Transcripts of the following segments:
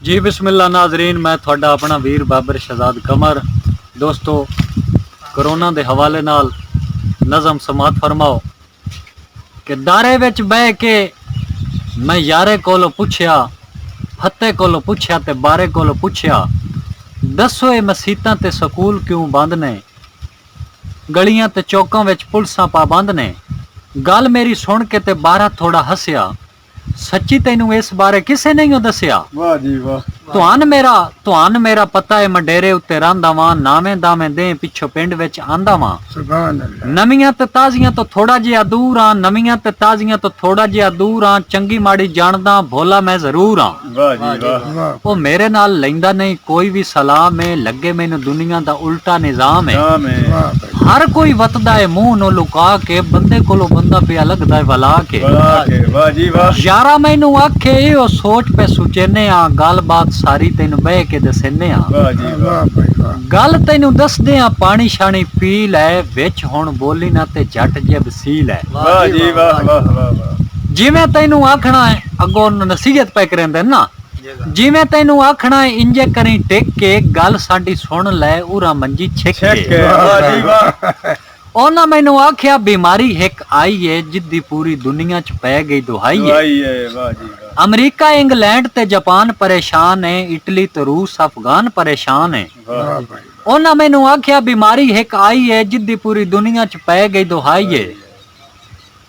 जी बिस्मिल्लाह नाजरीन, मैं थोड़ा अपना वीर बाबर शहजाद कमर। दोस्तों, कोरोना के हवाले नाल नज़म समात फरमाओ कि दारे विच बह के मैं यारे कोलों पुछया, फते कोलों पुछया ते बारे कोलों पुछया, दसो ये मसीतां ते स्कूल क्यों बंद ने, गलियां ते चौकां विच पुलिसां पाबंद ने। गल मेरी सुन के ते बारा थोड़ा हसिया, सच्ची तैनू इस बारे किसे नहीं दसिया। वाह जी वाह। तुहान मेरा पता है, मैं डेरे उत्ते रहिंदा वां, नावें दावें दे पिछो पिंड विच आंदा वां। सुभान अल्लाह। नवियां ते ताजियां तो थोड़ा जिहा दूर आं, नवियां ते ताजियां तो थोड़ा जिहा दूर आं, चंगी माड़ी जानदा भोला मैं जरूर आं। वाह जी वाह। ओ मेरे नाल लैंदा नहीं कोई भी सलाम है, लगे मैनू दुनिया दा उल्टा निजाम है। हर कोई वतदा है मुंह नो लुका के, बंदे कोलों बंदा पिया लगदा है वला के। वाह जी वाह। यारा मैनू आखे ओ सोच पे सुचेने आ, गल बात सारी तेनू बह के दसेने आ। वाह जी वाह। गल तेनू दसदे आ, पानी शानी पी लै, विच हुण बोली ना ते झट जे वसील है। वाह जी वाह वाह वाह। जिवें तैनू आखना है, अगों नसीहत पे करेंदे ना, जिवें तैनू आखना है इंजे करी टेक के, गल साडी सुन लै उरा मंजी छिक के। वाह जी वाह। ओना मैनू आख्या बीमारी एक आई है, जिद्दी पूरी दुनिया च पै गई दुहाई है। वाह जी वाह। अमरीका इंग्लैंड ते जापान परेशान है, इटली ते रूस अफगान परेशान है। ओना मैनू आख्या बीमारी एक आई है, जिद्दी पूरी दुनिया च पै गई दुहाई है।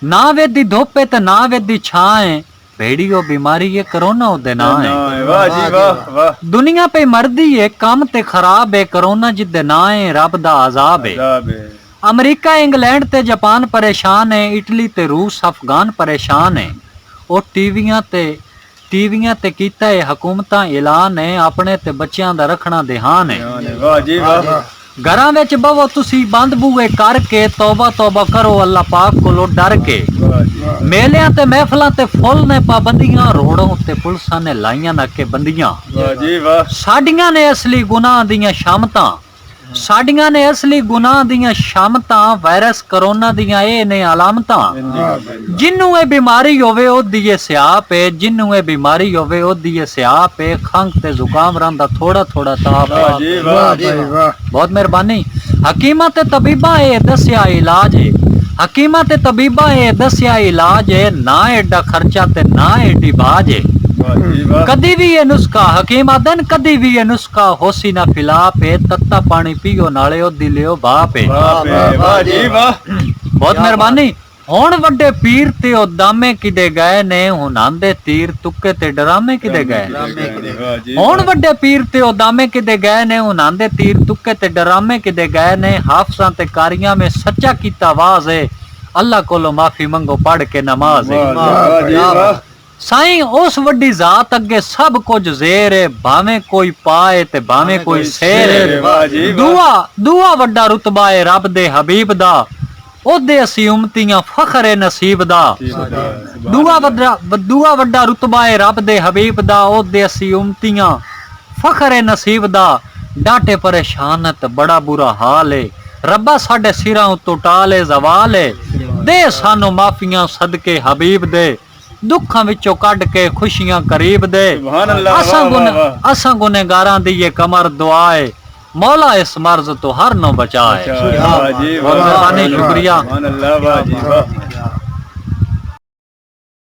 ना वेदी धुप है ते ना वेदी छां है, भेड़ी ओ बीमारी है कोरोना ओदे ना है। वाह जी वाह वाह। दुनिया पे मरदी है, काम ते खराब है, कोरोना जिद्दे ना है, रब दा अजाब है। अमरीका इंग्लैंड ते जापान परेशान है, इटली ते रूस अफगान परेशान है। ओ टीवियां ते कीता है हुकूमतां ऐलान है, अपने ते बच्चियां दा रखना ध्यान है। वाह जी वाह। घरां विच बवो तुसी बंद बूए करके, तौबा तौबा करो अल्लाह पाक कोलों डर के। मेलियां ते महफिलां ते फुल ने पाबंदियां, रोड़ों ते पुलिसां ने लाइयां नाके बंदियां। वाह जी वाह। साडियां ने असली गुनाह दियां शामतां, साडियां ने असली गुनाह दियां शामतां, वायरस कोरोना दियां ए ने अलामतां। जिन्नू ए बीमारी होवे ओ दिए स्याप है, जिन्नू ए बीमारी होवे ओ दिए स्याप है, खंघ ते जुकाम रंदा थोड़ा थोड़ा ताप। बहुत मेहरबानी। हकीमा ते तबीबा ए दस्या इलाज है, हकीमा ते तबीबा ए दस्या इलाज है, ना एडा खर्चा ते ना एडी बाज है। कदी भी ये नुस्खा हकीम आदन, कदी भी ये नुस्खा होसी ना फिलाप है, तत्ता पानी पियो नाले ओ दिलियो बाप है। वाह जी वाह। बहुत मेहरबानी। हुण वड्डे पीर ते ओ दामे किदे गए ने, हुण आंदे तीर तुक्के ते डरामे किदे गए। हुण वड्डे पीर ते ओ दामे किदे गए ने, हुण आंदे तीर तुक्के ते डरामे किदे गए ने। हाफिज़ां ते कारियां में सच्चा कीता वाज है, अल्लाह कोलों माफी मंगो पढ़ के नमाज है। साईं उस वड्डी जात अगे सब कुछ जेर है, भावें कोई पाए ते भावें कोई शेर है। दुआ वड्डा रुतबा है रब दे हबीब दा, ओदे असी उम्मतियां फखर है नसीब दा। दुआ वड्डा रुतबा है रब दे हबीब दा, ओदे असी उम्मतियां फखर है नसीब दा। डाटे परेशान ते बड़ा बुरा हाल है, रब्बा साडे सिरां उतों टाले जवाल है। दे सानू माफियां सदके हबीब दे, दुखां विचों कढ के खुशियां करीब दे। असां गुनहगारां दी ये कमर दुआ है, मौला इस मर्ज तो हर नो बचाए। शुक्रिया।